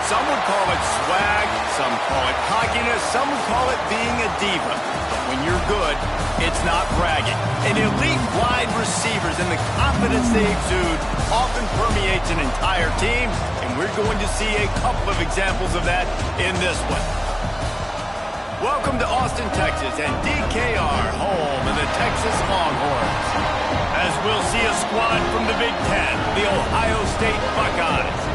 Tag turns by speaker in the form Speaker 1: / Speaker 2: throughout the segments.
Speaker 1: Some would call it swag, some call it cockiness, some would call it being a diva. But when you're good, it's not bragging. And elite wide receivers and the confidence they exude often permeates an entire team, and we're going to see a couple of examples of that in this one. Welcome to Austin, Texas, and DKR, home of the Texas Longhorns. As we'll see a squad from the Big Ten, the Ohio State Buckeyes,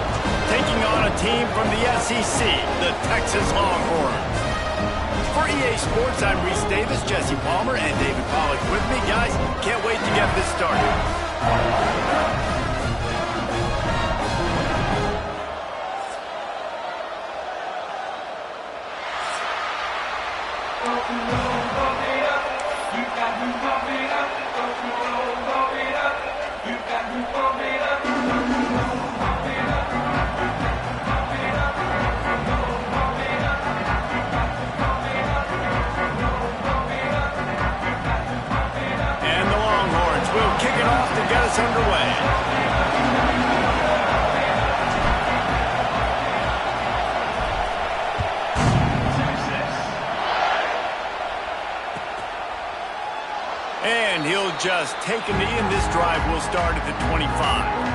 Speaker 1: taking on a team from the SEC, the Texas Longhorns. For EA Sports, I'm Reese Davis, Jesse Palmer, and David Pollack with me. Guys, can't wait to get this started. And the Longhorns will kick it off to get us underway. And he'll just take a knee, and this drive will start at the 25.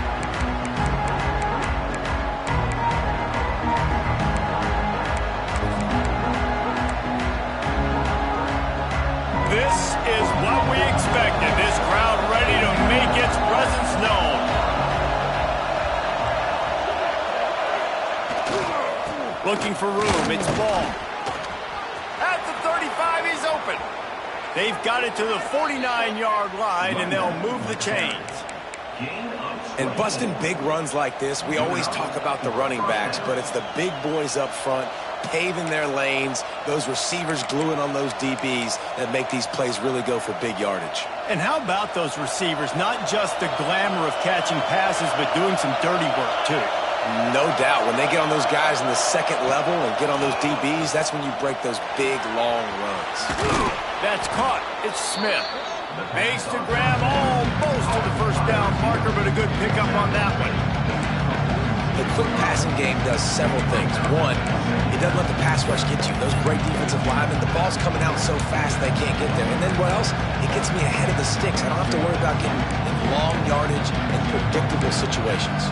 Speaker 1: This is what we expected. This crowd ready to make its presence known. Looking for room. It's ball. At the 35, he's open. They've got it to the 49-yard line, and they'll move the chains.
Speaker 2: And busting big runs like this, we always talk about the running backs, but it's the big boys up front paving their lanes, those receivers gluing on those DBs that make these plays really go for big yardage.
Speaker 1: And how about those receivers? Not just the glamour of catching passes, but doing some dirty work, too.
Speaker 2: No doubt. When they get on those guys in the second level and get on those DBs, that's when you break those big, long runs.
Speaker 1: That's caught. It's Smith. Makes to grab almost to the first down marker, but a good pickup on that one.
Speaker 2: The quick passing game does several things. One, it doesn't let the pass rush get you. Those great defensive linemen, the ball's coming out so fast they can't get there. And then what else? It gets me ahead of the sticks. I don't have to worry about getting in long yardage and predictable situations.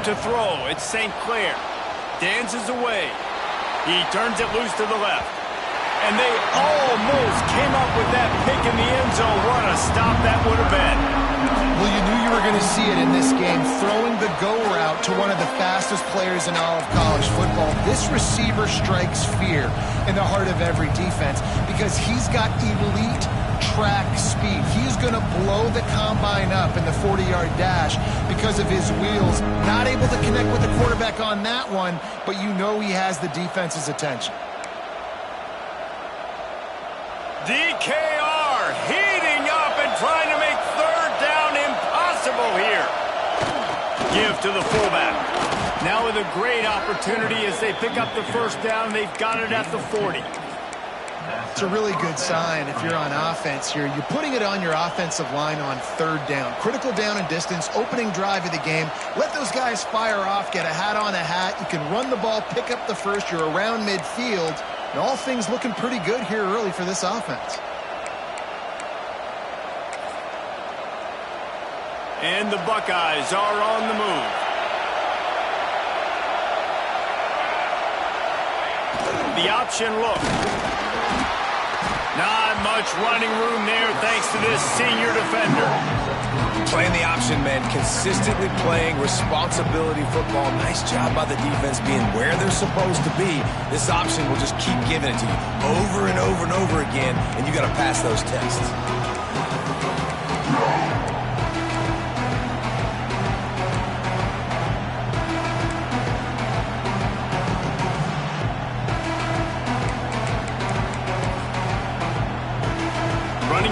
Speaker 1: To throw, it's St. Clair. Dances away. He turns it loose to the left. And they almost came up with that pick in the end zone. What a stop that would have been.
Speaker 3: Well, you knew you were going to see it in this game. Throwing the go route to one of the fastest players in all of college football. This receiver strikes fear in the heart of every defense because he's got elite track speed. He's going to blow the combine up in the 40-yard dash because of his wheels. Not able to connect with the quarterback on that one, but you know he has the defense's attention.
Speaker 1: DKR heating up and trying to make third down impossible here. Give to the fullback. Now with a great opportunity as they pick up the first down. They've got it at the 40.
Speaker 3: It's a really good sign if you're on offense here. You're putting it on your offensive line on third down. Critical down and distance, opening drive of the game. Let those guys fire off, get a hat on a hat. You can run the ball, pick up the first. You're around midfield. And all things looking pretty good here early for this offense.
Speaker 1: And the Buckeyes are on the move. The option look. Not much running room there thanks to this senior defender.
Speaker 2: Playing the option, man. Consistently playing responsibility football. Nice job by the defense being where they're supposed to be. This option will just keep giving it to you over and over and over again, and you got to pass those tests.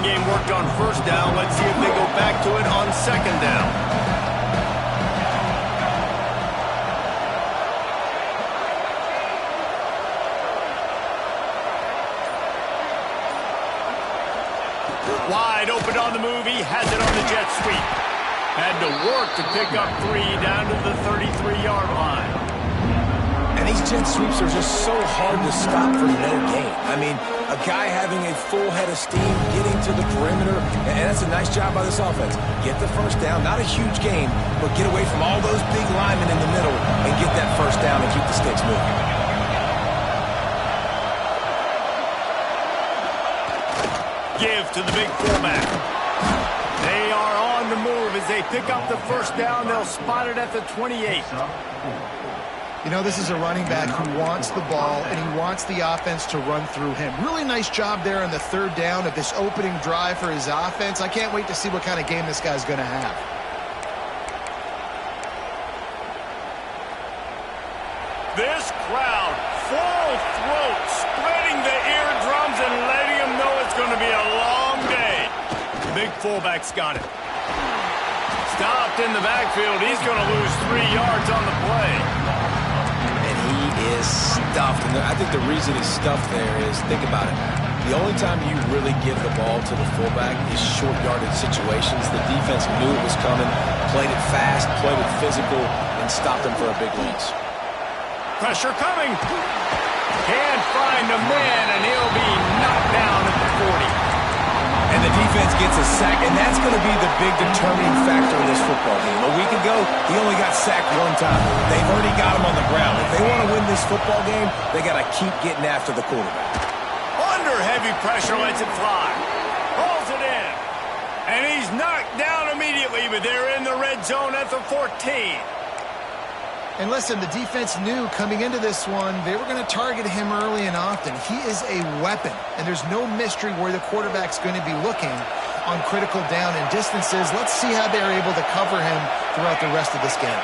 Speaker 1: game worked on first down. Let's see if they go back to it on second down. Wide open on the move. He has it on the jet sweep. Had to work to pick up 3 down to the 33-yard line.
Speaker 2: And these jet sweeps are just so hard to stop for no gain. I mean, a guy having a full head of steam, getting to the perimeter, and that's a nice job by this offense. Get the first down, not a huge gain, but get away from all those big linemen in the middle and get that first down and keep the sticks moving.
Speaker 1: Give to the big fullback. They are on the move as they pick up the first down. They'll spot it at the 28.
Speaker 3: You know, this is a running back who wants the ball, and he wants the offense to run through him. Really nice job there on the third down of this opening drive for his offense. I can't wait to see what kind of game this guy's going to have.
Speaker 1: This crowd, full throat, spreading the eardrums and letting them know it's going to be a long day. Big fullback's got it. Stopped in the backfield. He's going to lose 3 yards on the play.
Speaker 2: And he is stuffed. And I think the reason he's stuffed there is, think about it. The only time you really give the ball to the fullback is short yardage situations. The defense knew it was coming, played it fast, played it physical, and stopped him for a big loss.
Speaker 1: Pressure coming. Can't find a man, and he'll be knocked down at the 40.
Speaker 2: And the defense gets a sack, and that's going to be the big determining factor in this football game. A week ago, he only got sacked 1 time. They've already got him on the ground. If they want to win this football game, they got to keep getting after the quarterback.
Speaker 1: Under heavy pressure, lets it fly. Rolls it in. And he's knocked down immediately, but they're in the red zone at the 14.
Speaker 3: And listen, the defense knew coming into this one, they were going to target him early and often. He is a weapon, and there's no mystery where the quarterback's going to be looking on critical down and distances. Let's see how they're able to cover him throughout the rest of this game.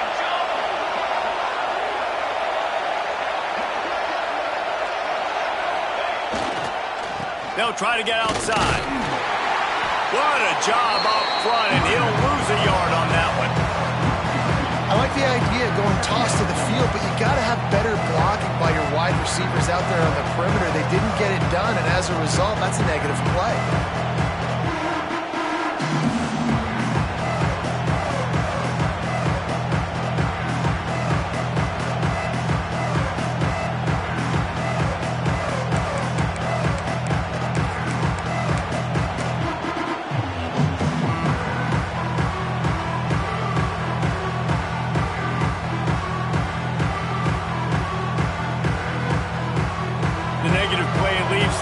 Speaker 1: They'll try to get outside. What a job up front, and he'll lose a yard on that one.
Speaker 3: I like the idea of going toss to the field, but you got to have better blocking by your wide receivers out there on the perimeter. They didn't get it done, and as a result, that's a negative play.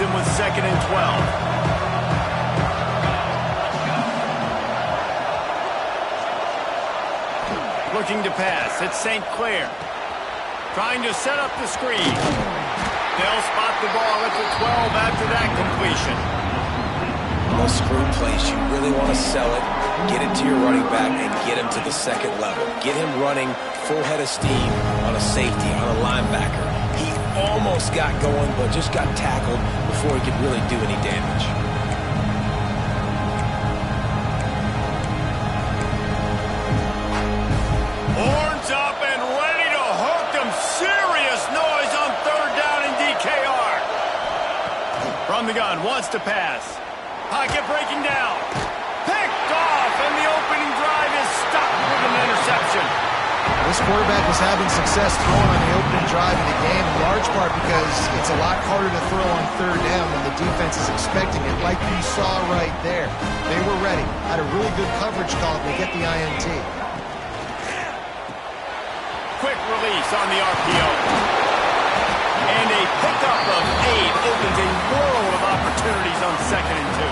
Speaker 1: Him with 2nd and 12. Looking to pass. It's St. Clair. Trying to set up the screen. They'll spot the ball at the 12 after that completion.
Speaker 2: Those screen plays, you really want to sell it, get it to your running back, and get him to the second level. Get him running full head of steam on a safety, on a linebacker. He almost got going, but just got tackled before he could really do any damage.
Speaker 1: Horns up and ready to hook them. Serious noise on 3rd down in DKR. From the gun, wants to pass. Pocket breaking down. Picked off, and the opening drive is stopped with an interception.
Speaker 3: This quarterback was having success throwing on the opening drive of the game, in large part because it's a lot harder to throw on 3rd down when the defense is expecting it, like you saw right there. They were ready. Had a really good coverage call to get the INT.
Speaker 1: Quick release on the RPO. And a pickup of 8 opens a world of opportunities on 2nd and 2.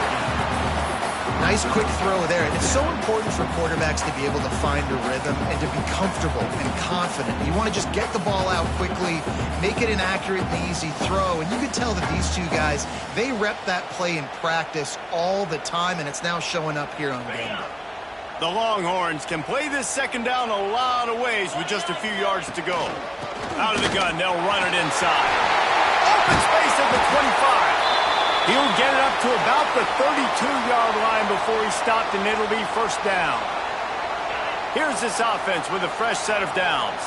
Speaker 3: Nice quick throw there. And it's so important for quarterbacks to be able to find a rhythm and to be comfortable and confident. You want to just get the ball out quickly, make it an accurate and easy throw. And you can tell that these 2 guys, they rep that play in practice all the time, and it's now showing up here on game day.
Speaker 1: The Longhorns can play this 2nd down a lot of ways with just a few yards to go. Out of the gun, they'll run it inside. Open space at the 25. He'll get it up to about the 32-yard line before he stopped, and it'll be first down. Here's this offense with a fresh set of downs.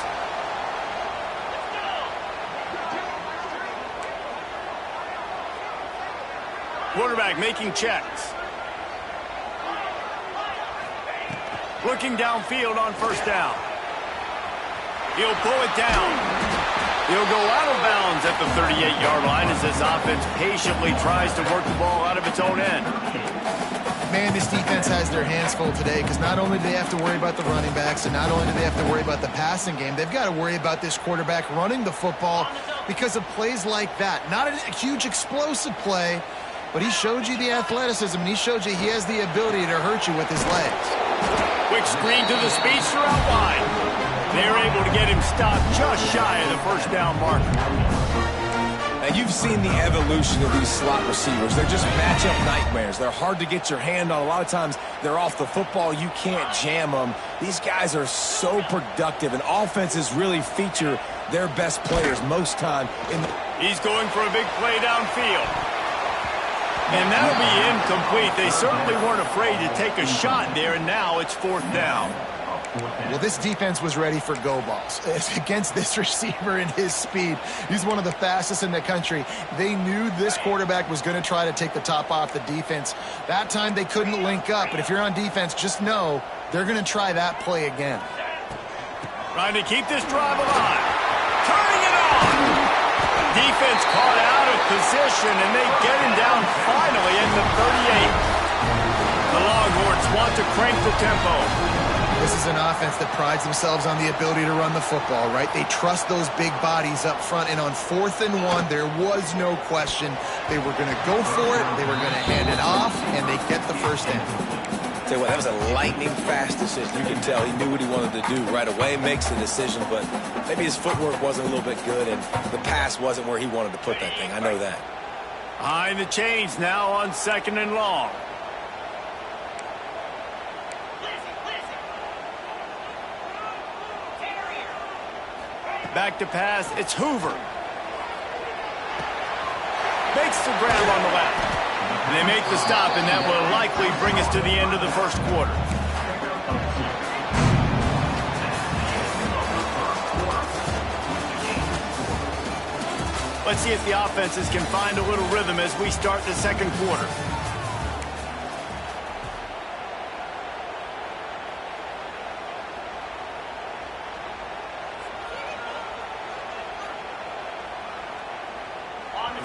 Speaker 1: Quarterback making checks. Looking downfield on first down. He'll pull it down. He'll go out of bounds at the 38-yard line as this offense patiently tries to work the ball out of its own end.
Speaker 3: Man, this defense has their hands full today because not only do they have to worry about the running backs and not only do they have to worry about the passing game, they've got to worry about this quarterback running the football because of plays like that. Not a huge explosive play, but he showed you the athleticism, and he showed you he has the ability to hurt you with his legs.
Speaker 1: Quick screen to the speedster out wide. They're able to get him stopped just shy of the first down marker.
Speaker 2: And you've seen the evolution of these slot receivers. They're just matchup nightmares. They're hard to get your hand on. A lot of times they're off the football. You can't jam them. These guys are so productive, and offenses really feature their best players most time.
Speaker 1: He's going for a big play downfield. And that'll be incomplete. They certainly weren't afraid to take a shot there, and now it's fourth down.
Speaker 3: Well, this defense was ready for go balls. Against this receiver and his speed, he's one of the fastest in the country. They knew this quarterback was going to try to take the top off the defense. That time they couldn't link up, but if you're on defense, just know they're going to try that play again.
Speaker 1: Trying to keep this drive alive. Turning it on. Defense caught out of position, and they get him down finally at the 38. The Longhorns want to crank the tempo.
Speaker 3: This is an offense that prides themselves on the ability to run the football, right? They trust those big bodies up front, and on 4th and 1, there was no question. They were going to go for it, they were going to hand it off, and they get the first down.
Speaker 2: Tell you what, that was a lightning-fast decision. You can tell he knew what he wanted to do right away, makes the decision, but maybe his footwork wasn't a little bit good, and the pass wasn't where he wanted to put that thing. I know that.
Speaker 1: Behind the chains now on 2nd and long. Back to pass, it's Hoover. Makes the grab on the left. And they make the stop, and that will likely bring us to the end of the first quarter. Let's see if the offenses can find a little rhythm as we start the second quarter.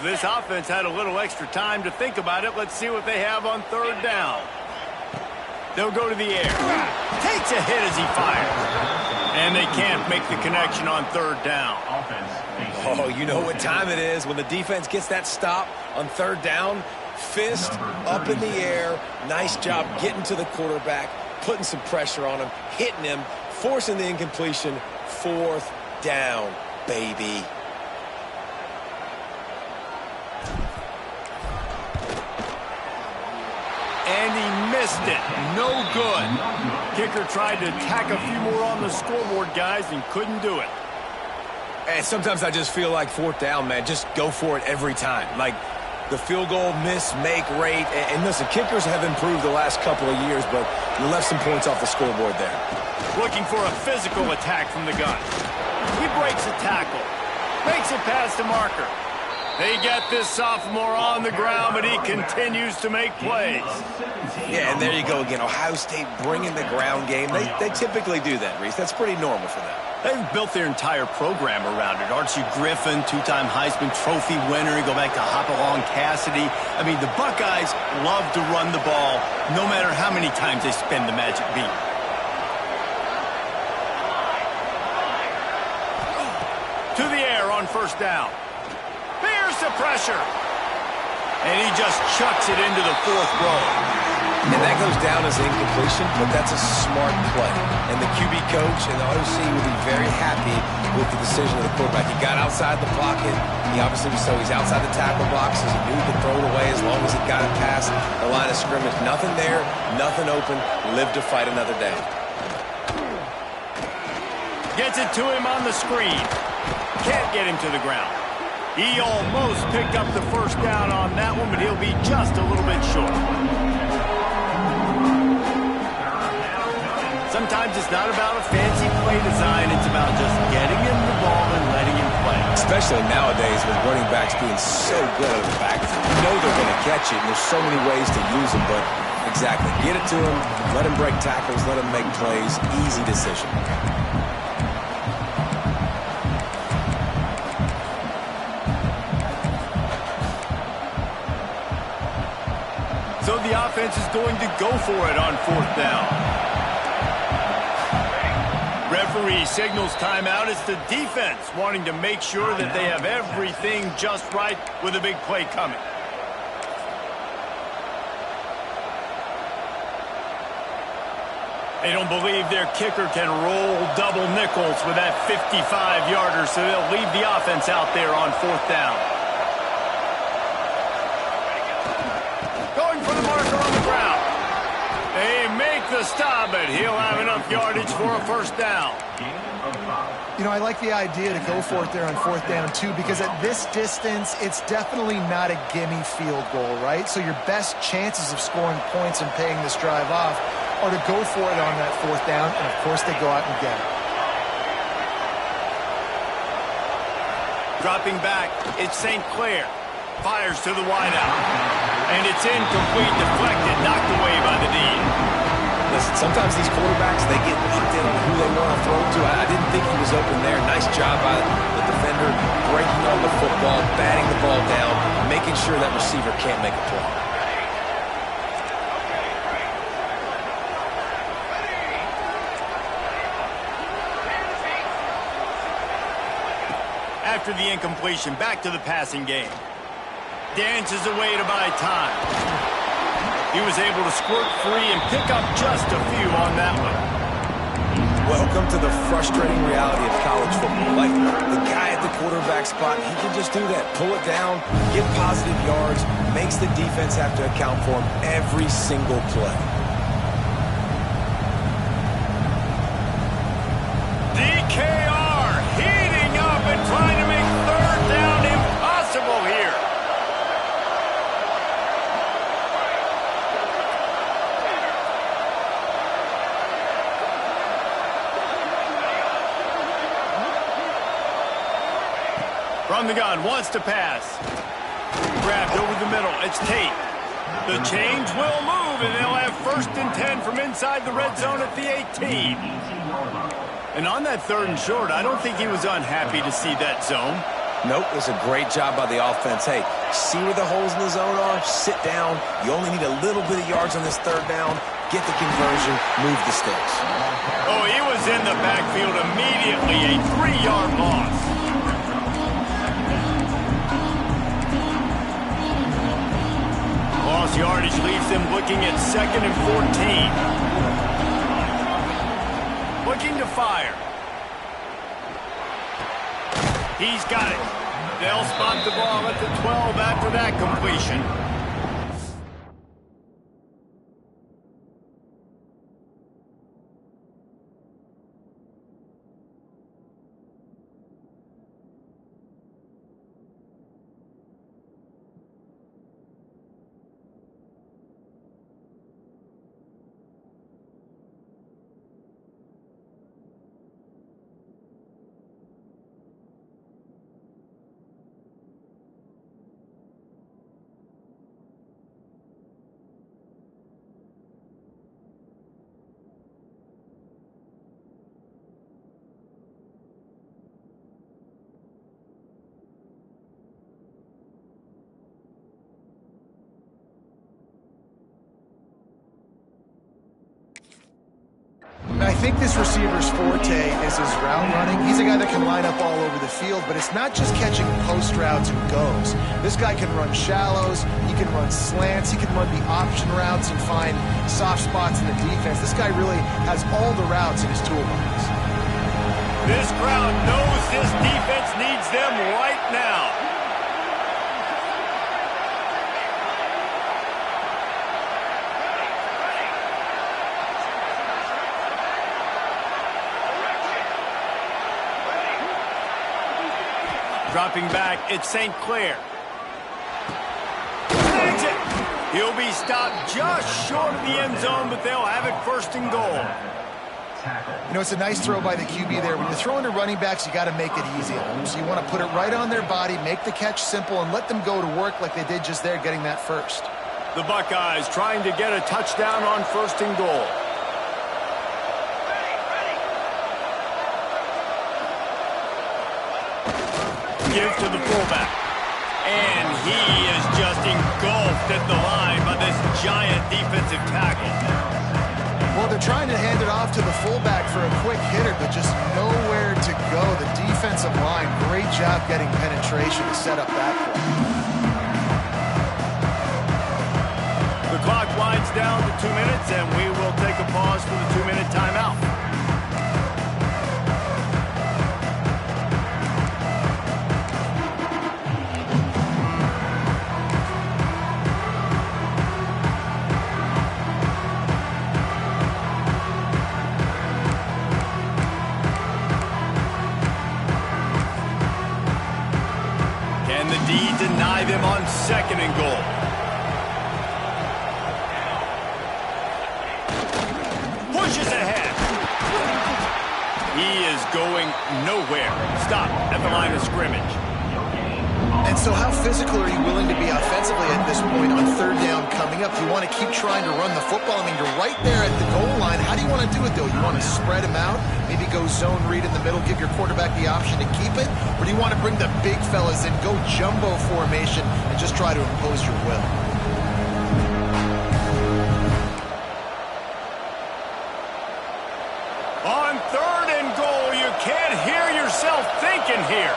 Speaker 1: This offense had a little extra time to think about it. Let's see what they have on 3rd down. They'll go to the air. Takes a hit as he fires. And they can't make the connection on 3rd down.
Speaker 2: Oh, you know what time it is when the defense gets that stop on 3rd down. Fist up in the air. Nice job getting to the quarterback, putting some pressure on him, hitting him, forcing the incompletion. 4th down, baby.
Speaker 1: And he missed it. No good. Kicker tried to tack a few more on the scoreboard, guys, and couldn't do it.
Speaker 2: And sometimes I just feel like 4th down, man, just go for it every time. Like the field goal miss-make rate. And listen, kickers have improved the last couple of years, but you left some points off the scoreboard there.
Speaker 1: Looking for a physical attack from the gun. He breaks a tackle. Makes it past the marker. They get this sophomore on the ground, but he continues to make plays.
Speaker 2: Yeah, and there you go again. Ohio State bringing the ground game. They typically do that, Reese. That's pretty normal for them.
Speaker 1: They've built their entire program around it. Archie Griffin, 2-time Heisman Trophy winner. You go back to Hopalong Cassidy. I mean, the Buckeyes love to run the ball no matter how many times they spin the magic beat. To the air on 1st down. Here's the pressure. And he just chucks it into the 4th row.
Speaker 2: And that goes down as an incompletion, but that's a smart play. And the QB coach and the OC will be very happy with the decision of the quarterback. He got outside the pocket. He obviously was so he's outside the tackle boxes. He knew he could throw it away as long as he got it past the line of scrimmage. Nothing there, nothing open. Live to fight another day.
Speaker 1: Gets it to him on the screen. Can't get him to the ground. He almost picked up the first down on that one, but he'll be just a little bit short. Sometimes it's not about a fancy play design. It's about just getting him the ball and letting him play.
Speaker 2: Especially nowadays with running backs being so good at the back. You know they're going to catch it, and there's so many ways to use them, but exactly. Get it to him, let him break tackles, let him make plays. Easy decision.
Speaker 1: So the offense is going to go for it on 4th down. Referee signals timeout. It's the defense wanting to make sure that they have everything just right with a big play coming. They don't believe their kicker can roll double nickels with that 55-yarder, so they'll leave the offense out there on 4th down. Going for the marker on the ground. They make the stop, but he'll have enough yardage for a first down.
Speaker 3: You know, I like the idea to go for it there on 4th down, too, because at this distance, it's definitely not a gimme field goal, right? So your best chances of scoring points and paying this drive off are to go for it on that 4th down, and, of course, they go out and get it.
Speaker 1: Dropping back, it's St. Clair. Fires to the wideout. And it's incomplete, deflected, knocked away by the D.
Speaker 2: Listen, sometimes these quarterbacks, they get locked in on who they want to throw to. I didn't think he was open there. Nice job by the defender, breaking on the football, batting the ball down, making sure that receiver can't make a play.
Speaker 1: After the incompletion, back to the passing game. Dances away to buy time. He was able to squirt free and pick up just a few on that one.
Speaker 2: Welcome to the frustrating reality of college football. Like, the guy at the quarterback spot, he can just do that. Pull it down, get positive yards, makes the defense have to account for him every single play.
Speaker 1: DKR heating up and trying to make 3rd down impossible here. From the gun, wants to pass. Grabbed over the middle, it's Tate. The change will move, and they'll have 1st and 10 from inside the red zone at the 18. And on that 3rd and short, I don't think he was unhappy to see that zone.
Speaker 2: Nope, it was a great job by the offense. Hey, see where the holes in the zone are? Sit down. You only need a little bit of yards on this 3rd down. Get the conversion, move the sticks.
Speaker 1: Oh, he was in the backfield immediately, a 3-yard loss. Lost yardage leaves them looking at 2nd and 14. Looking to fire. He's got it. They'll spot the ball at the 12 after that completion.
Speaker 3: I think this receiver's forte is his route running. He's a guy that can line up all over the field, but it's not just catching post routes and goes. This guy can run shallows, he can run slants, he can run the option routes and find soft spots in the defense. This guy really has all the routes in his toolbox.
Speaker 1: This crowd knows this defense needs them right now. Dropping back, it's St. Clair. Snags it. He'll be stopped just short of the end zone, but they'll have it first and goal.
Speaker 3: You know, it's a nice throw by the QB there. When you're throwing to running backs, you got to make it easy on them. So you want to put it right on their body, make the catch simple, and let them go to work like they did just there, getting that first.
Speaker 1: The Buckeyes trying to get a touchdown on first and goal. Give to the fullback. And he is just engulfed at the line by this giant defensive tackle.
Speaker 3: Well, they're trying to hand it off to the fullback for a quick hitter, but just nowhere to go. The defensive line, great job getting penetration to set up that play.
Speaker 1: The clock winds down to 2 minutes, and we will take a pause for the 2-minute timeout. Deny them on second and goal. Pushes ahead. He is going nowhere. Stop at the line of scrimmage.
Speaker 3: And so how physical are you willing to be offensively at this point on third down coming up? You want to keep trying to run the football. I mean, you're right there at the goal line. How do you want to do it, though? You want to spread him out, maybe go zone read in the middle, give your quarterback the option to keep it? Or do you want to bring the big fellas in, go jumbo formation, and just try to impose your will?
Speaker 1: On third and goal, you can't hear yourself thinking here.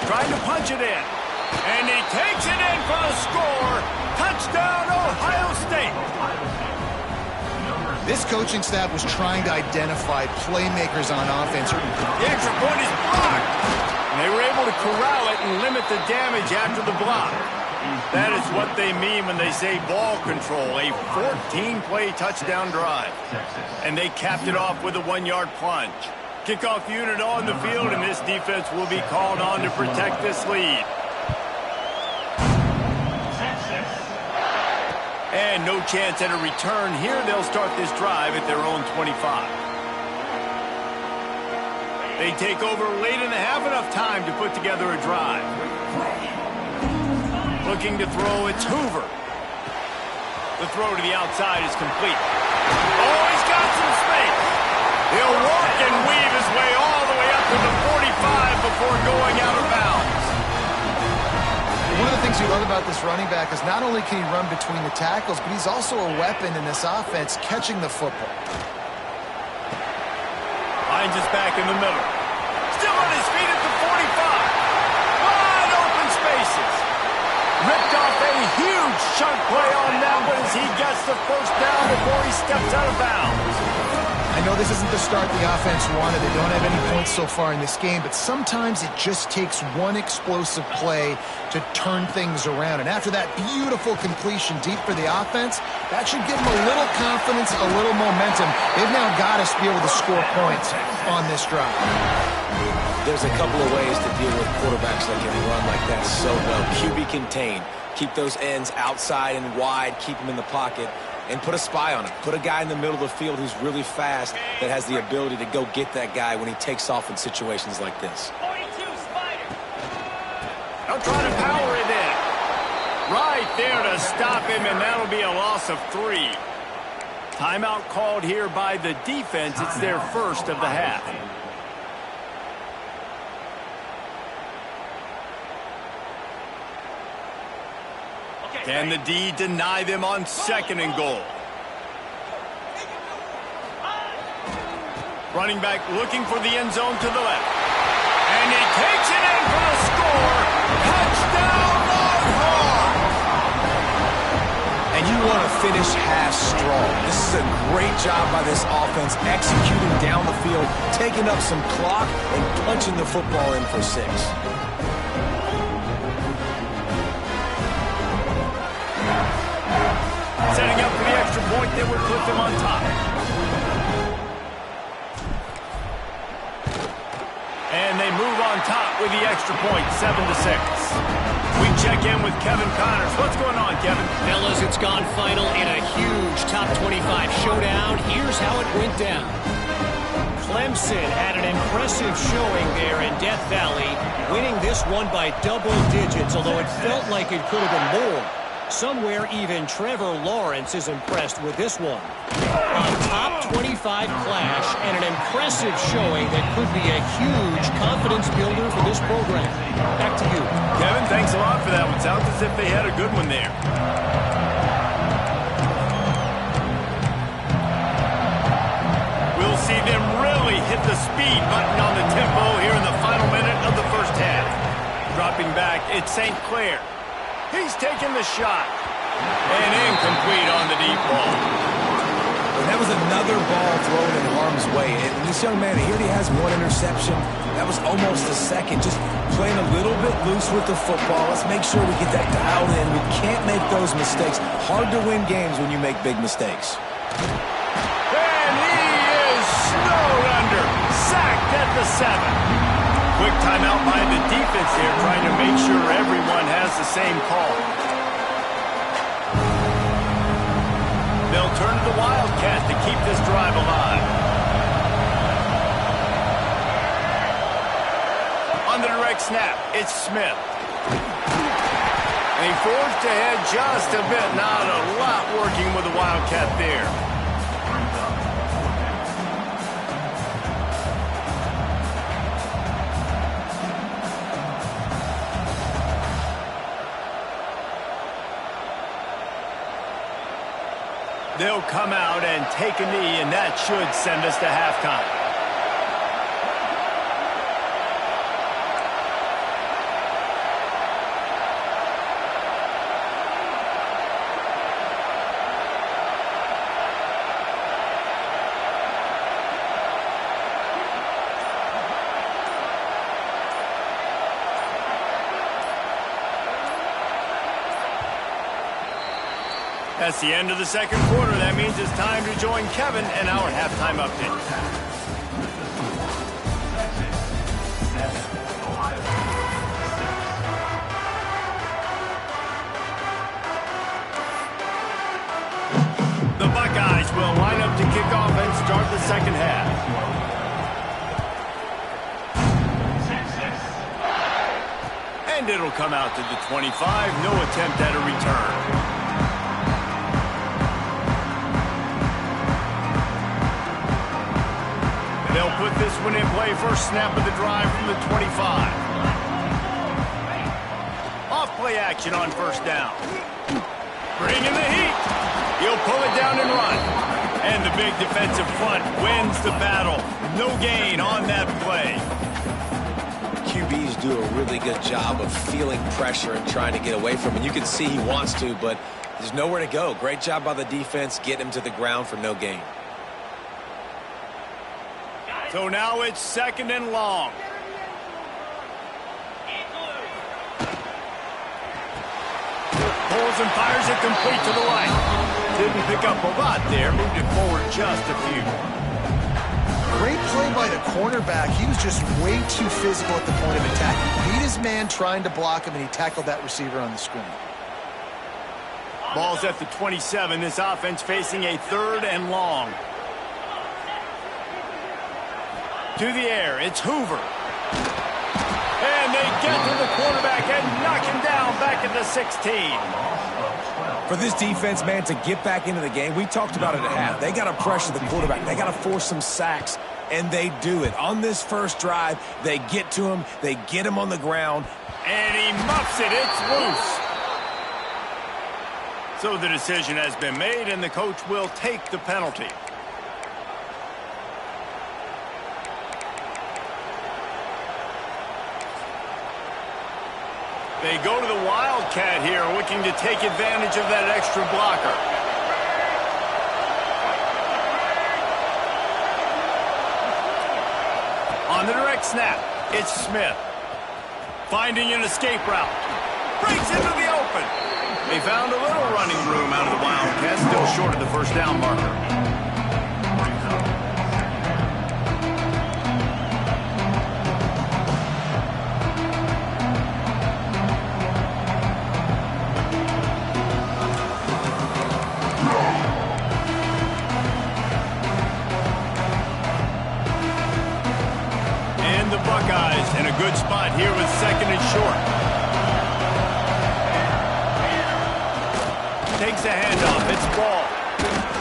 Speaker 1: Trying to punch it in. And he takes it in for the score. Touchdown, Ohio State.
Speaker 3: This coaching staff was trying to identify playmakers on offense.
Speaker 1: The extra point is blocked. And they were able to corral it and limit the damage after the block. That is what they mean when they say ball control. A 14-play touchdown drive. And they capped it off with a 1-yard plunge. Kickoff unit on the field, and this defense will be called on to protect this lead. And no chance at a return here. They'll start this drive at their own 25. They take over late in the half, enough time to put together a drive. Looking to throw, it's Hoover. The throw to the outside is complete. Oh, he's got some space. He'll walk and weave his way all the way up to the 45 before going out of bounds.
Speaker 3: One of the things you love about this running back is not only can he run between the tackles, but he's also a weapon in this offense catching the football.
Speaker 1: Finds his back in the middle. Still on his feet at the 45. Wide open spaces. Ripped off a huge chunk play on that one as he gets the first down before he steps out of bounds.
Speaker 3: I know this isn't the start the offense wanted. They don't have any points so far in this game, but sometimes it just takes one explosive play to turn things around. And after that beautiful completion deep for the offense, that should give them a little confidence, a little momentum. They've now got us to be able to score points on this drive.
Speaker 2: There's a couple of ways to deal with quarterbacks that can run like that so well. QB contain. Keep those ends outside and wide. Keep them in the pocket. And put a spy on him. Put a guy in the middle of the field who's really fast that has the ability to go get that guy when he takes off in situations like this.
Speaker 1: They'll try to power it in. Right there to stop him, and that'll be a loss of 3. Timeout called here by the defense. It's their first of the half. Can the D deny them on second and goal? Running back looking for the end zone to the left. And he takes it in for the score. Touchdown, Longhorn!
Speaker 2: And you want to finish half strong. This is a great job by this offense, executing down the field, taking up some clock, and punching the football in for 6.
Speaker 1: Setting up for the extra point that would put them on top. move on top with the extra point, 7-6. We check in with Kevin Connors. What's going on, Kevin?
Speaker 4: Fellas, it's gone final in a huge top 25 showdown. Here's how it went down. Clemson had an impressive showing there in Death Valley, winning this one by double digits, although it felt like it could have been more. Somewhere even Trevor Lawrence is impressed with this one. A top 25 clash and an impressive showing that could be a huge confidence builder for this program. Back to you.
Speaker 1: Kevin, thanks a lot for that one. Sounds as if they had a good one there. We'll see them really hit the speed button on the tempo here in the final minute of the first half. Dropping back, it's St. Clair. He's taking the shot. And incomplete on the deep ball.
Speaker 2: And that was another ball thrown in harm's way. And this young man, he already has one interception. That was almost a second. Just playing a little bit loose with the football. Let's make sure we get that dialed in. We can't make those mistakes. Hard to win games when you make big mistakes.
Speaker 1: And he is snowed under. Sacked at the 7. Quick timeout by the defense here, trying to make sure everyone has the same call. They'll turn to the Wildcat to keep this drive alive. On the direct snap, it's Smith. And he forged ahead just a bit. Not a lot working with the Wildcat there. They'll come out and take a knee, and that should send us to halftime. That's the end of the second quarter. That means it's time to join Kevin and our halftime update. The Buckeyes will line up to kick off and start the second half. And it'll come out to the 25. No attempt at a return. They'll put this one in play. First snap of the drive from the 25. Off play action on first down. Bringing the heat. He'll pull it down and run. And the big defensive front wins the battle. No gain on that play.
Speaker 2: QBs do a really good job of feeling pressure and trying to get away from it. You can see he wants to, but there's nowhere to go. Great job by the defense. Get him to the ground for no gain.
Speaker 1: So now it's second and long. Pulls and fires it complete to the right. Didn't pick up a lot there. Moved it forward just a few.
Speaker 3: Great play by the cornerback. He was just way too physical at the point of attack. Beat his man trying to block him, and he tackled that receiver on the screen.
Speaker 1: Ball's at the 27. This offense facing a third and long. To the air, it's Hoover. And they get to the quarterback and knock him down back at the 16.
Speaker 2: For this defense, man, to get back into the game, we talked about it at half. They got to pressure the quarterback. They got to force some sacks, and they do it. On this first drive, they get to him. They get him on the ground.
Speaker 1: And he muffs it. It's loose. So the decision has been made, and the coach will take the penalty. They go to the Wildcat here, looking to take advantage of that extra blocker. On the direct snap, it's Smith. Finding an escape route. Breaks into the open. They found a little running room out of the Wildcat, still short of the first down marker. with second and short. Takes a handoff. It's ball.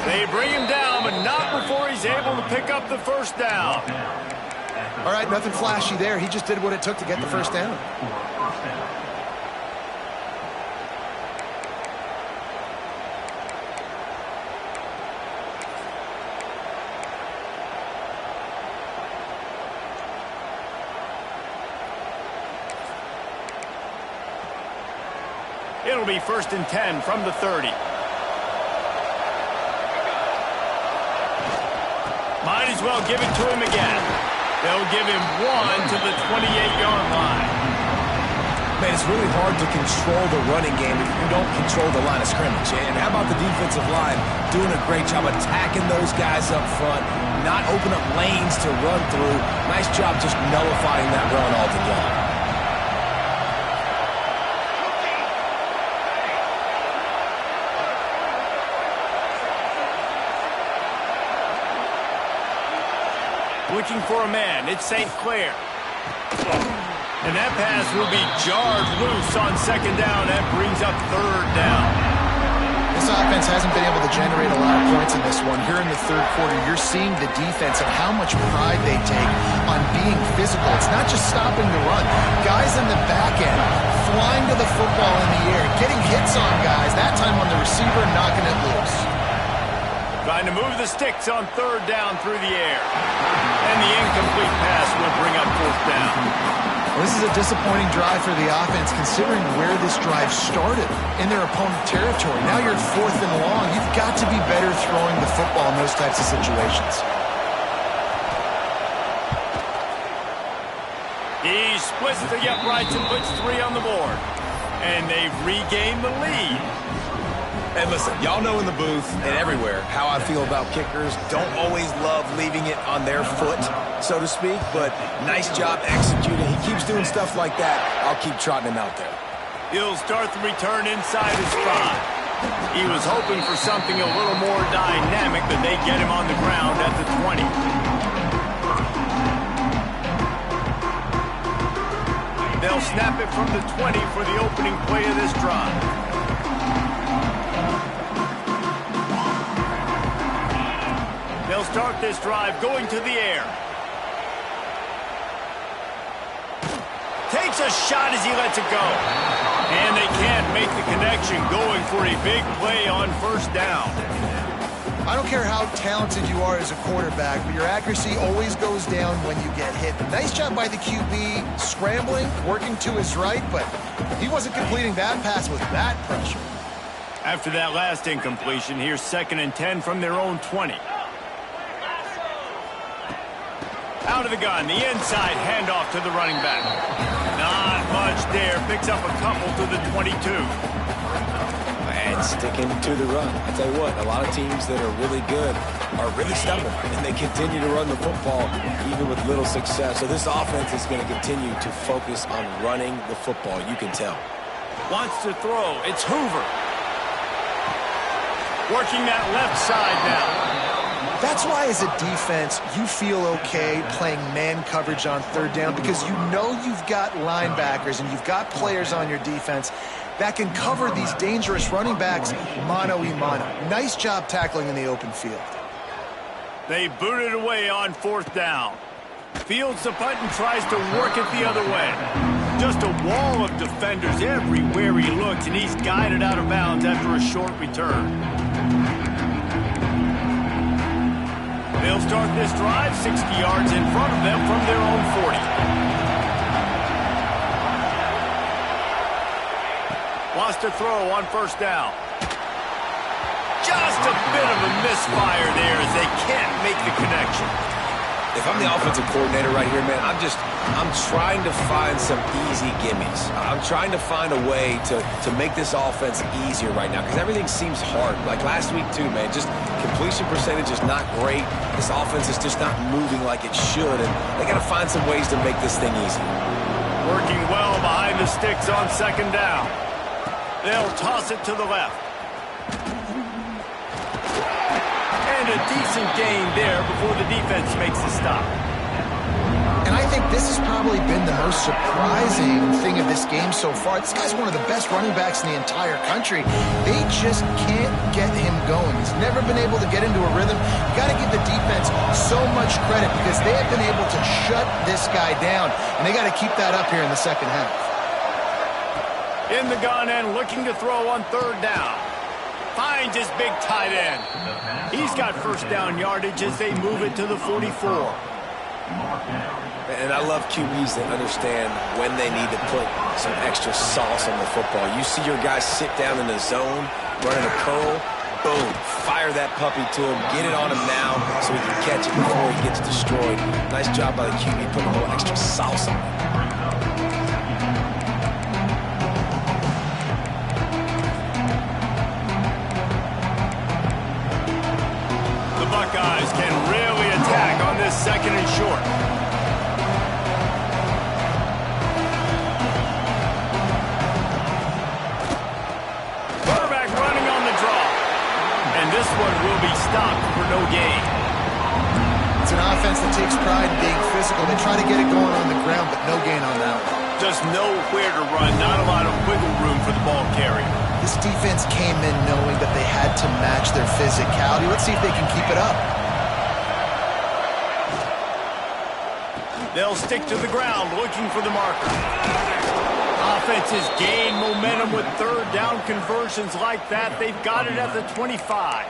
Speaker 1: They bring him down, but not before he's able to pick up the first down.
Speaker 3: All right, nothing flashy there. He just did what it took to get the first down.
Speaker 1: It'll be 1st and 10 from the 30. Might as well give it to him again. They'll give him one to the 28-yard line.
Speaker 2: Man, it's really hard to control the running game if you don't control the line of scrimmage. And how about the defensive line doing a great job attacking those guys up front, not open up lanes to run through. Nice job just nullifying that run altogether.
Speaker 1: Looking for a man. It's St. Clair. And that pass will be jarred loose on second down. That brings up third down.
Speaker 3: This offense hasn't been able to generate a lot of points in this one. Here in the third quarter, you're seeing the defense and how much pride they take on being physical. It's not just stopping the run. Guys in the back end flying to the football in the air, getting hits on guys, that time on the receiver, knocking it loose.
Speaker 1: Trying to move the sticks on third down through the air. And the incomplete pass will bring up fourth down.
Speaker 3: Well, this is a disappointing drive for the offense considering where this drive started in their opponent territory. Now you're 4th and long. You've got to be better throwing the football in those types of situations.
Speaker 1: He splits the uprights and puts 3 on the board. And they've regained the lead.
Speaker 2: And listen, y'all know in the booth and everywhere how I feel about kickers. Don't always love leaving it on their foot, so to speak, but nice job executing. He keeps doing stuff like that. I'll keep trotting him out there.
Speaker 1: He'll start the return inside his 5. He was hoping for something a little more dynamic, but they get him on the ground at the 20. They'll snap it from the 20 for the opening play of this drive. They'll start this drive going to the air. Takes a shot as he lets it go. And they can't make the connection, going for a big play on first down.
Speaker 3: I don't care how talented you are as a quarterback, but your accuracy always goes down when you get hit. Nice job by the QB, scrambling, working to his right, but he wasn't completing that pass with that pressure.
Speaker 1: After that last incompletion, here's 2nd and 10 from their own 20. Out of the gun, the inside handoff to the running back. Not much there. Picks up a couple to the 22.
Speaker 2: And sticking to the run. I tell you what, a lot of teams that are really good are really stubborn, and they continue to run the football even with little success. So this offense is going to continue to focus on running the football. You can tell.
Speaker 1: Wants to throw. It's Hoover. Working that left side now.
Speaker 3: That's why, as a defense, you feel okay playing man coverage on third down because you know you've got linebackers and you've got players on your defense that can cover these dangerous running backs mano-a-mano. Nice job tackling in the open field.
Speaker 1: They boot it away on 4th down. Fields the punt and tries to work it the other way. Just a wall of defenders everywhere he looks, and he's guided out of bounds after a short return. They'll start this drive 60 yards in front of them from their own 40. Wants to throw on first down. Just a bit of a misfire there as they can't make the connection.
Speaker 2: If I'm the offensive coordinator right here, man, I'm trying to find some easy gimmies. I'm trying to find a way to make this offense easier right now because everything seems hard. Like last week too, man, just completion percentage is not great. This offense is just not moving like it should, and they got to find some ways to make this thing easy.
Speaker 1: Working well behind the sticks on second down. They'll toss it to the left. And a decent gain there before the defense makes the stop.
Speaker 3: And I think this has probably been the most surprising thing of this game so far. This guy's one of the best running backs in the entire country. They just can't get him going. He's never been able to get into a rhythm. You got to give the defense so much credit because they have been able to shut this guy down, and they got to keep that up here in the second half.
Speaker 1: In the gun and looking to throw on third down. Finds his big tight end. He's got first down yardage as they move it to the 44.
Speaker 2: And I love QBs that understand when they need to put some extra sauce on the football. You see your guys sit down in the zone, running a curl, boom, fire that puppy to him, get it on him now so he can catch it before he gets destroyed. Nice job by the QB putting a little extra sauce on it.
Speaker 1: The Buckeyes can really attack on this second and short. Quarterback running on the draw. And this one will be stopped for no gain.
Speaker 3: It's an offense that takes pride in being physical. They try to get it going on the ground, but no gain on that one.
Speaker 1: Just nowhere to run, not a lot of wiggle room for the ball carrier.
Speaker 3: This defense came in knowing that they had to match their physicality. Let's see if they can keep it up.
Speaker 1: They'll stick to the ground looking for the marker. Offenses gain momentum with third down conversions like that. They've got it at the 25.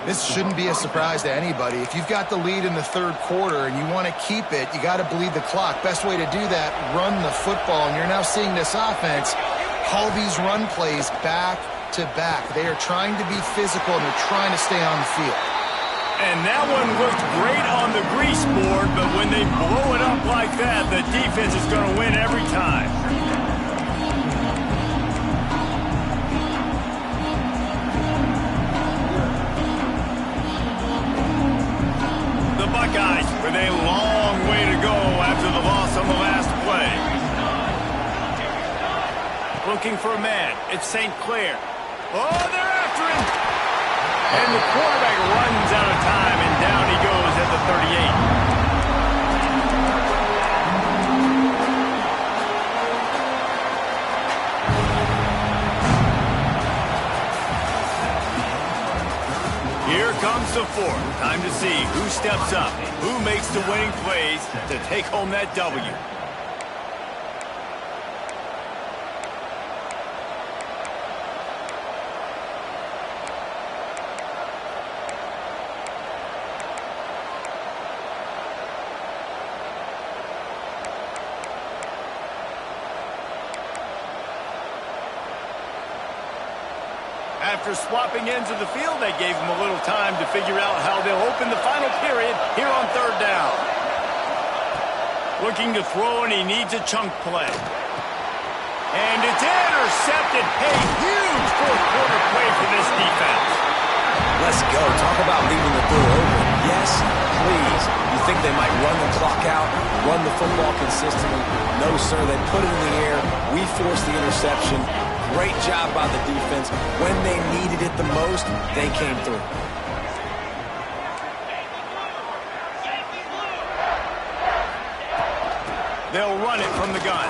Speaker 3: This shouldn't be a surprise to anybody. If you've got the lead in the third quarter and you want to keep it, you got to bleed the clock. Best way to do that, run the football. And you're now seeing this offense call these run plays back to back. They are trying to be physical, and they're trying to stay on the field.
Speaker 1: And that one looked great on the grease board, but when they blow it up like that, the defense is going to win every time. The Buckeyes with a long way to go after the loss on the last play. Looking for a man. It's St. Clair. Oh, they're after him. And the quarterback runs out of time, and down he goes at the 38. Here comes the fourth. Time to see who steps up, who makes the winning plays to take home that W. After swapping ends of the field, they gave him a little time to figure out how they'll open the final period here on third down. Looking to throw, and he needs a chunk play. And it's intercepted. A huge fourth quarter play for this defense.
Speaker 2: Let's go. Talk about leaving the door open. Yes, please. You think they might run the clock out, run the football consistently? No, sir. They put it in the air. We forced the interception. Great job by the defense. When they needed it the most, they came through.
Speaker 1: They'll run it from the gun.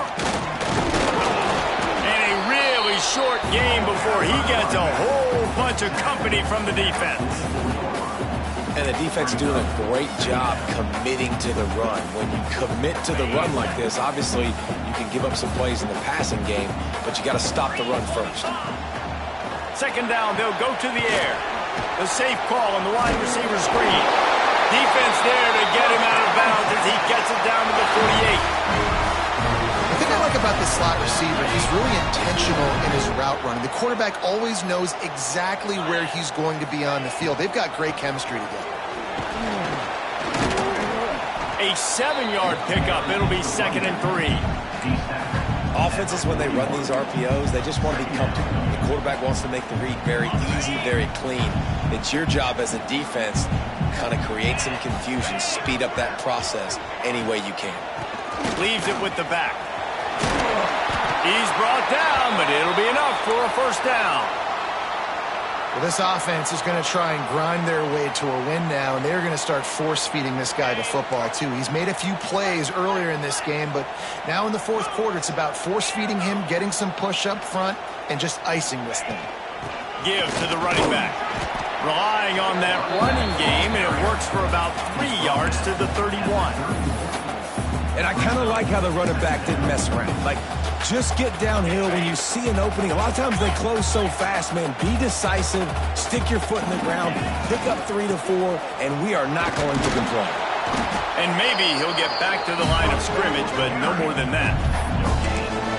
Speaker 1: And a really short game before he gets a whole bunch of company from the defense.
Speaker 2: And the defense doing a great job committing to the run. When you commit to the run like this, obviously you can give up some plays in the passing game, but you got to stop the run first.
Speaker 1: Second down, they'll go to the air. The safe call on the wide receiver screen. Defense there to get him out of bounds as he gets it down to the 48.
Speaker 3: The thing I like about the slot receiver, he's really intentional in his route running. The quarterback always knows exactly where he's going to be on the field. They've got great chemistry together.
Speaker 1: A 7-yard pickup. It'll be 2nd and 3.
Speaker 2: Offenses, when they run these RPOs, they just want to be comfortable. The quarterback wants to make the read very easy, very clean. It's your job as a defense to kind of create some confusion, speed up that process any way you can.
Speaker 1: Leaves it with the back. He's brought down, but it'll be enough for a first down.
Speaker 3: Well, this offense is going to try and grind their way to a win now, and they're going to start force-feeding this guy the football, too. He's made a few plays earlier in this game, but now in the fourth quarter, it's about force-feeding him, getting some push up front, and just icing this thing.
Speaker 1: Give to the running back. Relying on that running game, and it works for about 3 yards to the 31.
Speaker 2: And I kind of like how the running back didn't mess around. Like, just get downhill when you see an opening. A lot of times they close so fast, man. Be decisive, stick your foot in the ground, pick up 3 to 4, and we are not going to complain.
Speaker 1: And maybe he'll get back to the line of scrimmage, but no more than that.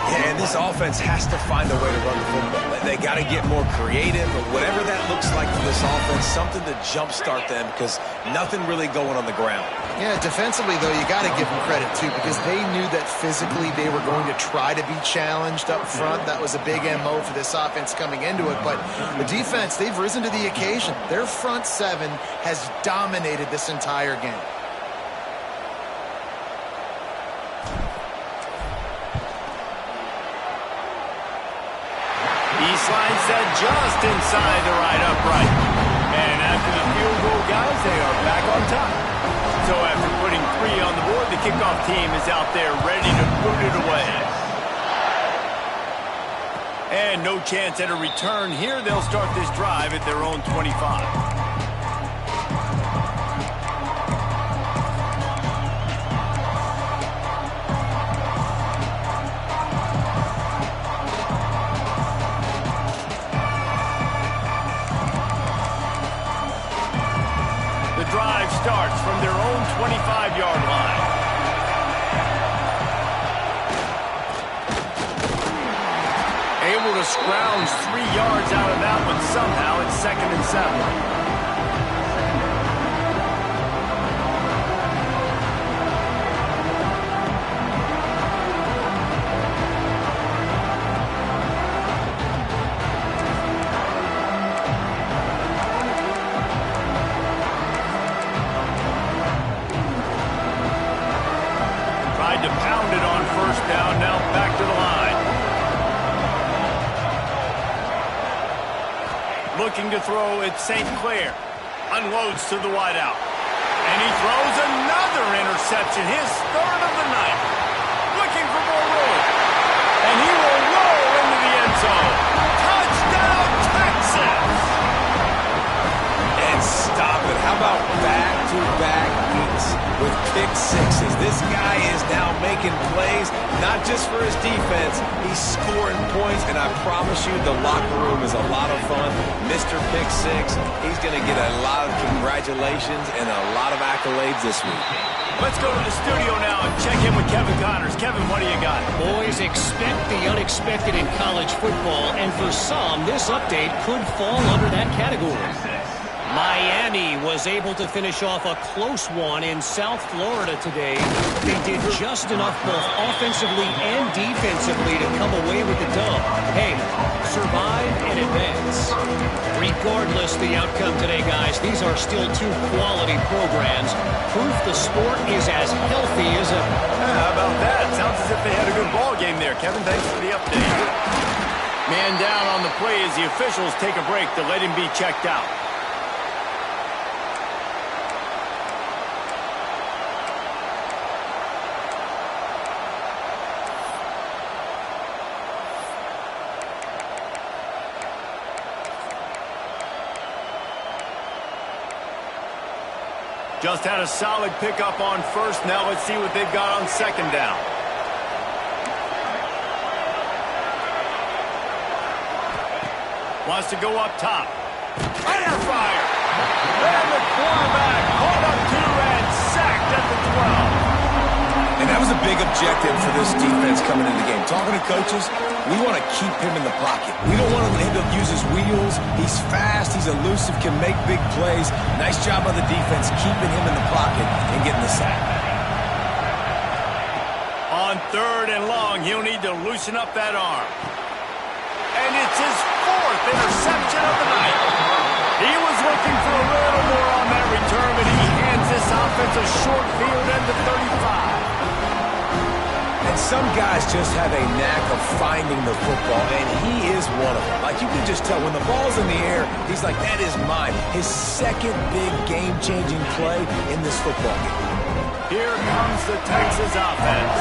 Speaker 2: Yeah, and this offense has to find a way to run the football. They got to get more creative, or whatever that looks like for this offense, something to jumpstart them, because nothing really going on the ground.
Speaker 3: Yeah, defensively, though, you got to give them credit, too, because they knew that physically they were going to try to be challenged up front. That was a big MO for this offense coming into it. But the defense, they've risen to the occasion. Their front seven has dominated this entire game.
Speaker 1: Line set just inside the right upright. And after the field goal, guys, they are back on top. So after putting 3 on the board, the kickoff team is out there ready to boot it away. And no chance at a return here. They'll start this drive at their own 25. Drive starts from their own 25-yard line. Able to scrounge 3 yards out of that one somehow. It's 2nd and 7. To pound it on first down, now back to the line. Looking to throw at St. Clair. Unloads to the wideout. And he throws another interception, his 3rd of the night. Looking for more room. And he will roll into the end zone. Touchdown, Texas!
Speaker 2: And stop it. How about back-to-back hits with pick sixes? This guy is now making plays, not just for his defense. He's scoring points, and I promise you the locker room is a lot of fun. Mr. Pick Six, he's going to get a lot of congratulations and a lot of accolades this week.
Speaker 1: Let's go to the studio now and check in with Kevin Connors. Kevin, what do you got?
Speaker 4: Boys, expect the unexpected in college football, and for some, this update could fall under that category. Miami was able to finish off a close one in South Florida today. They did just enough both offensively and defensively to come away with the dub. Hey, survive and advance. Regardless the outcome today, guys, these are still 2 quality programs. Proof the sport is as healthy as ever.
Speaker 1: How about that? Sounds as if they had a good ball game there. Kevin, thanks for the update. Man down on the play as the officials take a break to let him be checked out. Just had a solid pickup on first. Now let's see what they've got on 2nd down. Wants to go up top. Under fire. And the quarterback caught up to and sacked at the 12.
Speaker 2: And that was a big objective for this defense coming into the game. Talking to coaches, we want to keep him in the pocket. We don't want him to use his wheels. He's fast, he's elusive, can make big plays. Nice job by the defense keeping him in the pocket and getting the sack.
Speaker 1: On 3rd and long, he'll need to loosen up that arm. And it's his 4th interception of the night. He was looking for a little more on that return, but he hands this offense a short field end to 35.
Speaker 2: And And some guys just have a knack of finding the football, and he is one of them. Like, you can just tell when the ball's in the air, he's like, that is mine. His second big game-changing play in this football game.
Speaker 1: Here comes the Texas offense.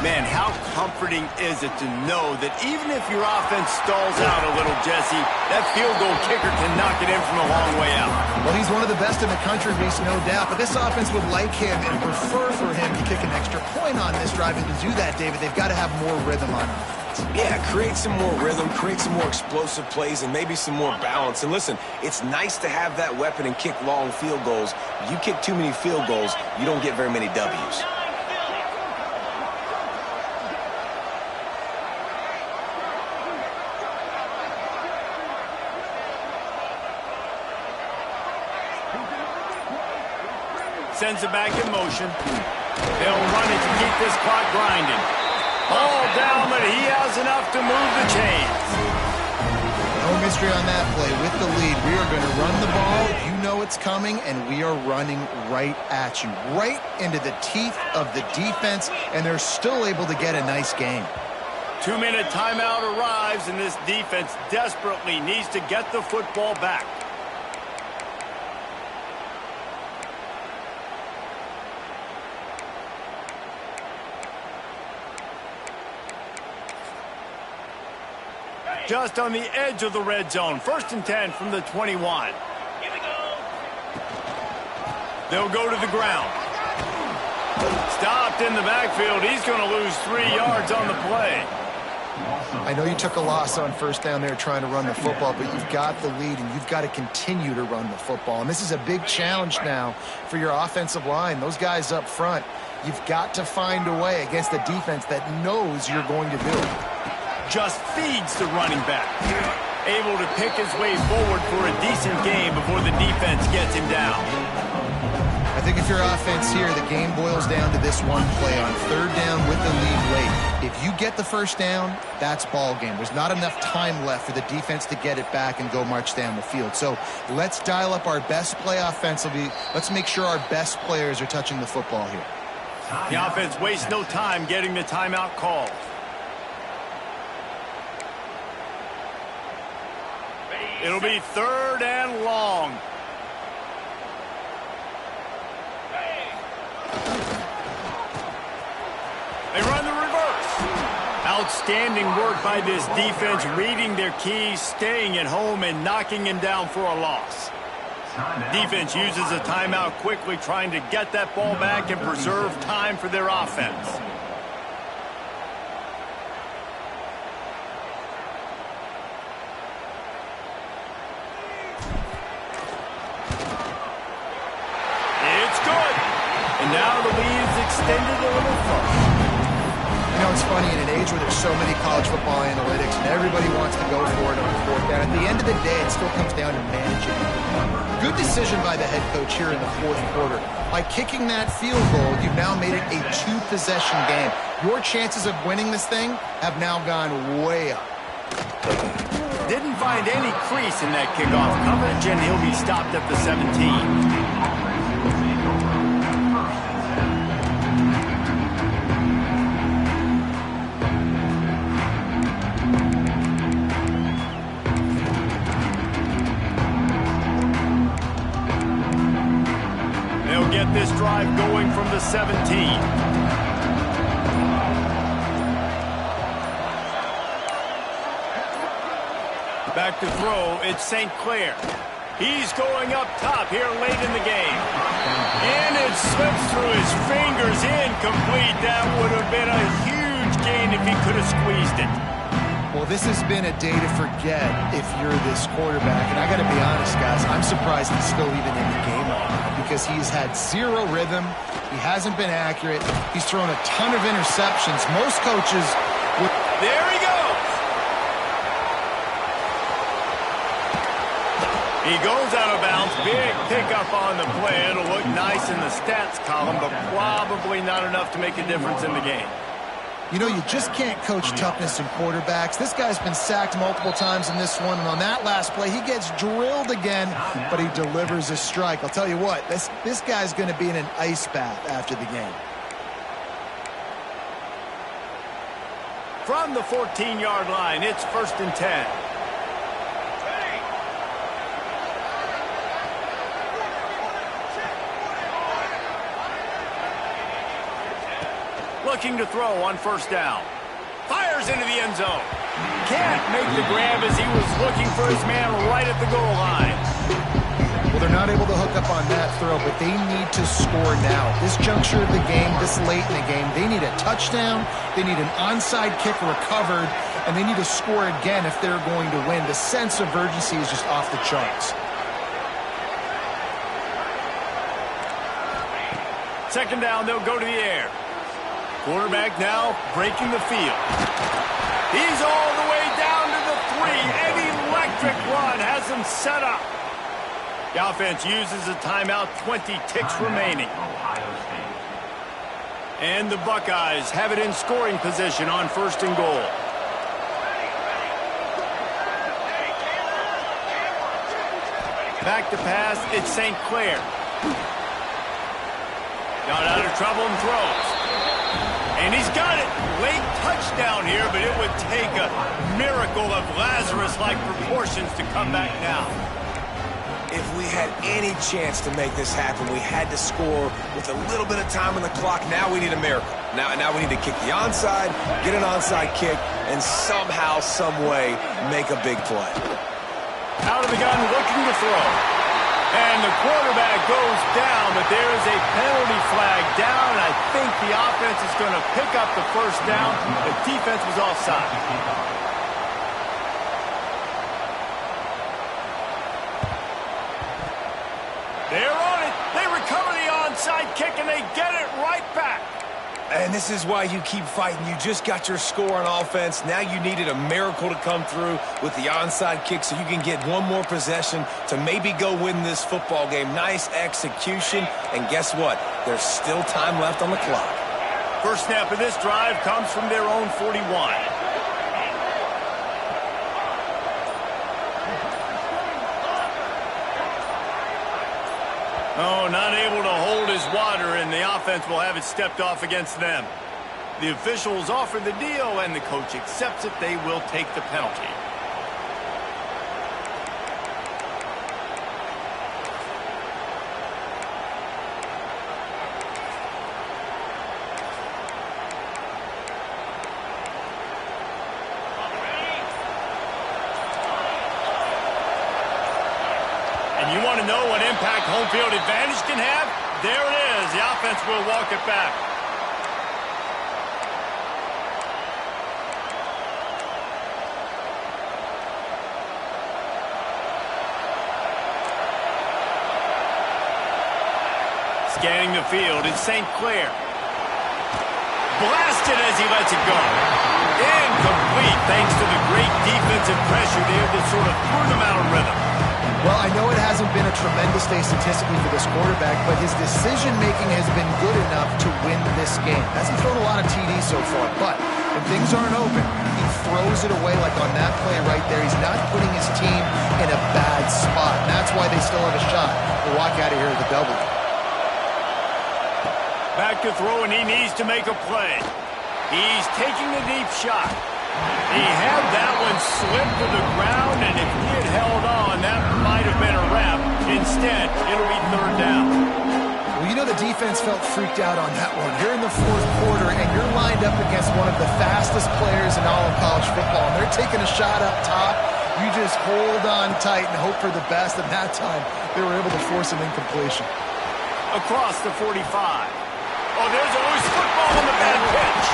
Speaker 1: Man, how comforting is it to know that even if your offense stalls out a little, Jesse, that field goal kicker can knock it in from a long way out.
Speaker 3: Well, he's one of the best in the country, Reese, no doubt. But this offense would like him and prefer for him to kick an extra point on this drive. And to do that, David, they've got to have more rhythm on offense.
Speaker 2: Yeah, create some more rhythm, create some more explosive plays, and maybe some more balance. And listen, it's nice to have that weapon and kick long field goals. You kick too many field goals, you don't get very many W's.
Speaker 1: Sends it back in motion. They'll run it to keep this clock grinding. Ball down, but he has enough to move the chains.
Speaker 3: No mystery on that play. With the lead, we are going to run the ball. You know it's coming, and we are running right at you, right into the teeth of the defense, and they're still able to get a nice game.
Speaker 1: 2-minute timeout arrives, and this defense desperately needs to get the football back. Just on the edge of the red zone. 1st and 10 from the 21. Here we go. They'll go to the ground. Stopped in the backfield. He's going to lose 3 yards on the play.
Speaker 3: I know you took a loss on 1st down there trying to run the football, but you've got the lead, and you've got to continue to run the football. And this is a big challenge now for your offensive line. Those guys up front, you've got to find a way against a defense that knows you're going to do it.
Speaker 1: Just feeds the running back. Able to pick his way forward for a decent game before the defense gets him down.
Speaker 3: I think if your offense here, the game boils down to this one play on 3rd down with the lead late. If you get the 1st down, that's ball game. There's not enough time left for the defense to get it back and go march down the field. So let's dial up our best play offensively. Let's make sure our best players are touching the football here.
Speaker 1: The offense wastes no time getting the timeout called. It'll be 3rd and long. They run the reverse. Outstanding work by this defense, reading their keys, staying at home, and knocking him down for a loss. Defense uses a timeout quickly, trying to get that ball back and preserve time for their offense. And now the lead is extended a little further.
Speaker 3: You know, it's funny, in an age where there's so many college football analytics and everybody wants to go for it on 4th down, at the end of the day, it still comes down to managing. Good decision by the head coach here in the 4th quarter. By kicking that field goal, you've now made it a 2-possession game. Your chances of winning this thing have now gone way up.
Speaker 1: Didn't find any crease in that kickoff coverage, and he'll be stopped at the 17. Get this drive going from the 17. Back to throw, it's St. Clair. He's going up top here late in the game. And it slips through his fingers, incomplete. That would have been a huge gain if he could have squeezed it.
Speaker 3: Well, this has been a day to forget if you're this quarterback. And I got to be honest, guys, I'm surprised he's still even in the game right now because he's had 0 rhythm. He hasn't been accurate. He's thrown a ton of interceptions. Most coaches would...
Speaker 1: There he goes. He goes out of bounds. Big pickup on the play. It'll look nice in the stats column, but probably not enough to make a difference in the game.
Speaker 3: You know, you just can't coach toughness in quarterbacks. This guy's been sacked multiple times in this one, and on that last play, he gets drilled again, but he delivers a strike. I'll tell you what, this guy's going to be in an ice bath after the game.
Speaker 1: from the 14-yard line. It's 1st and 10. Looking to throw on 1st down. Fires into the end zone. Can't make the grab as he was looking for his man right at the goal line.
Speaker 3: Well, they're not able to hook up on that throw, but they need to score now. This juncture of the game, this late in the game, they need a touchdown, they need an onside kick recovered, and they need to score again if they're going to win. The sense of urgency is just off the charts.
Speaker 1: 2nd down, they'll go to the air. Quarterback now breaking the field. He's all the way down to the 3. An electric run has him set up. The offense uses a timeout, 20 ticks remaining. And the Buckeyes have it in scoring position on 1st and goal. Back to pass, it's St. Clair. Got out of trouble and throws. And he's got it. Late touchdown here, but it would take a miracle of Lazarus-like proportions to come back now.
Speaker 2: If we had any chance to make this happen, we had to score with a little bit of time on the clock. Now we need a miracle. Now we need to kick the onside, get an onside kick, and somehow, some way, make a big play.
Speaker 1: Out of the gun, looking to throw. And the quarterback goes down, but there is a penalty flag down. I think the offense is going to pick up the 1st down. The defense was offside. They're on it. They recover the onside kick, and they get it right back.
Speaker 2: And this is why you keep fighting. You just got your score on offense. Now you needed a miracle to come through with the onside kick so you can get one more possession to maybe go win this football game. Nice execution. And guess what? There's still time left on the clock.
Speaker 1: First snap of this drive comes from their own 41. Oh, not able to hold his water, and the offense will have it stepped off against them. The officials offer the deal, and the coach accepts it. They will take the penalty. You want to know what impact home field advantage can have? There it is. The offense will walk it back. Scanning the field is St. Clair. Blasted as he lets it go. Incomplete thanks to the great defensive pressure there that sort of threw them out of rhythm.
Speaker 3: Well, I know it hasn't been a tremendous day statistically for this quarterback, but his decision-making has been good enough to win this game. Hasn't thrown a lot of TDs so far, but when things aren't open, he throws it away like on that play right there. He's not putting his team in a bad spot, and that's why they still have a shot to walk out of here with a W.
Speaker 1: Back to throw, and he needs to make a play. He's taking the deep shot. He had that one slip to the ground, and if he had held on, that might have been a wrap. Instead, it'll be 3rd down.
Speaker 3: Well, you know the defense felt freaked out on that one. You're in the 4th quarter, and you're lined up against one of the fastest players in all of college football, and they're taking a shot up top. You just hold on tight and hope for the best, and that time they were able to force an incompletion.
Speaker 1: Across the 45. Oh, there's a loose football on the bad pitch.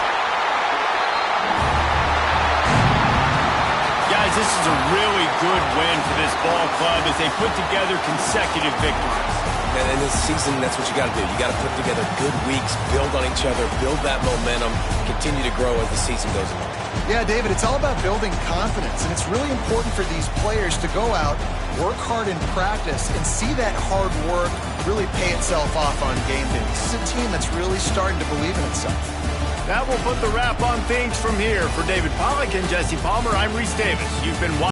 Speaker 1: Guys, this is a really good win for this ball club as they put together consecutive victories.
Speaker 2: And in this season, that's what you got to do. You got to put together good weeks, build on each other, build that momentum, continue to grow as the season goes on.
Speaker 3: Yeah, David, it's all about building confidence, and it's really important for these players to go out, work hard in practice, and see that hard work really pay itself off on game day. This is a team that's really starting to believe in itself.
Speaker 1: That will put the wrap on things from here. For David Pollack and Jesse Palmer, I'm Reese Davis. You've been watching.